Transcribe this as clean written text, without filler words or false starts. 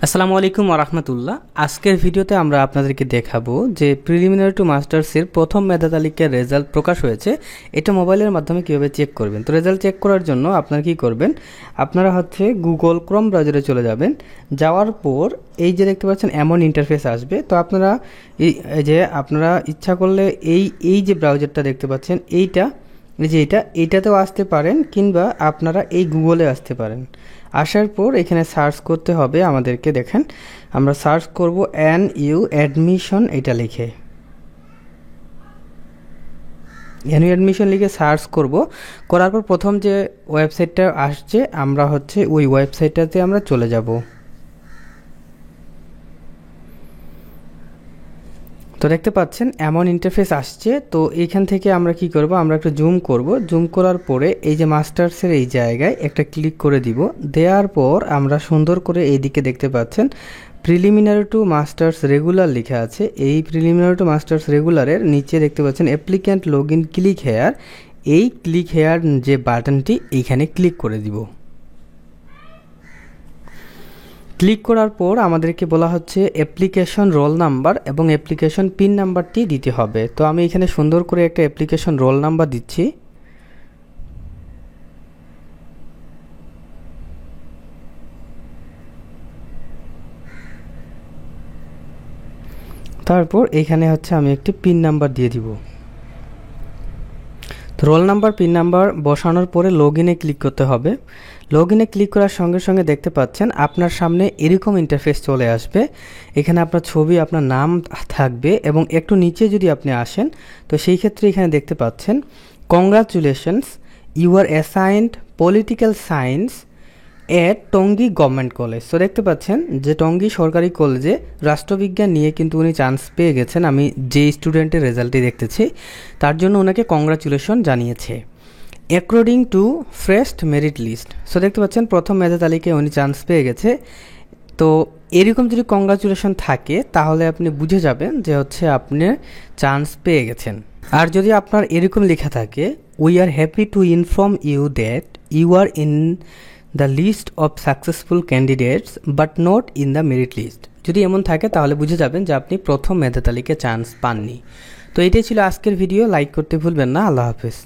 আসসালামু আলাইকুম ওয়া রাহমাতুল্লাহ। আজকের ভিডিওতে আমরা আপনাদেরকে দেখাবো যে প্রিলিমিনারি টু মাস্টার্সের প্রথম মেধা তালিকার রেজাল্ট প্রকাশ হয়েছে। এটা মোবাইলের মাধ্যমে কীভাবে চেক করবেন। তো রেজাল্ট চেক করার জন্য আপনারা কী করবেন, আপনারা গুগল ক্রোম ব্রাউজারে চলে যাবেন। যাওয়ার পর এই যে দেখতে পাচ্ছেন এমন ইন্টারফেস আসবে। তো আপনারা আপনারা ইচ্ছা করলে এই যে ব্রাউজারটা দেখতে পাচ্ছেন এইটাতেও আসতে পারেন, কিংবা আপনারা এই গুগলে আসতে পারেন। আসার পর এখানে সার্চ করতে হবে আমাদেরকে। দেখেন আমরা সার্চ করব NU অ্যাডমিশন, এটা লিখে NU অ্যাডমিশন লিখে সার্চ করব। করার পর প্রথম যে ওয়েবসাইটটা আসছে আমরা ওই ওয়েবসাইটটাতে আমরা চলে যাব। তো দেখতে পাচ্ছেন এমন ইন্টারফেস আসছে। তো এইখান থেকে আমরা কি করব, আমরা একটু জুম করব। জুম করার পরে এই যে মাস্টার্সের এই জায়গায় একটা ক্লিক করে দিব। দেওয়ার পর আমরা সুন্দর করে এইদিকে দেখতে পাচ্ছেন প্রিলিমিনারি টু মাস্টার্স রেগুলার লেখা আছে। এই প্রিলিমিনারি টু মাস্টার্স রেগুলারের নিচে দেখতে পাচ্ছেন applicant log in click here. এই ক্লিক হেয়ার যে বাটনটি এইখানে ক্লিক করে দিব। ক্লিক করার পর আমাদেরকে বলা হচ্ছে অ্যাপ্লিকেশন রোল নাম্বার এবং অ্যাপ্লিকেশন পিন নাম্বারটি দিতে হবে। তো আমি এখানে সুন্দর করে একটা অ্যাপ্লিকেশন রোল নাম্বার দিচ্ছি। তারপর এখানে আমি একটি পিন নাম্বার দিয়ে দিব। তো রোল নাম্বার পিন নাম্বার বসানোর পরে লগ ইনে ক্লিক করতে হবে। লগ ইনে ক্লিক করার সঙ্গে সঙ্গে দেখতে পাচ্ছেন আপনার সামনে এরকম ইন্টারফেস চলে আসবে। এখানে আপনার ছবি, আপনার নাম থাকবে এবং একটু নিচে যদি আপনি আসেন তো সেই ক্ষেত্রে এখানে দেখতে পাচ্ছেন congratulations, you are assigned political science at Tongi government college. তো দেখতে পাচ্ছেন যে টঙ্গী সরকারি কলেজে রাষ্ট্রবিজ্ঞান নিয়ে কিন্তু উনি চান্স পেয়ে গেছেন। আমি যে স্টুডেন্টের রেজাল্টটি দেখতেছি তার জন্য ওনাকে কংগ্রাচুলেশন জানিয়েছে according to first merit list. So দেখতে পাচ্ছেন প্রথম মেধা তালিকায় উনি চান্স পেয়ে গেছে। তো এরকম যদি কংগ্রাচুলেশন থাকে তাহলে আপনি বুঝে যাবেন যে আপনি চান্স পেয়ে গেছেন। আর যদি আপনার এরকম লেখা থাকে we are happy to inform you that you are in the list of successful candidates but not in the merit list, যদি এমন থাকে তাহলে বুঝে যাবেন যে আপনি প্রথম মেধা তালিকায় চান্স পাননি। তো এটাই ছিল আজকের ভিডিও। লাইক করতে ভুলবেন না। আল্লাহ হাফেজ।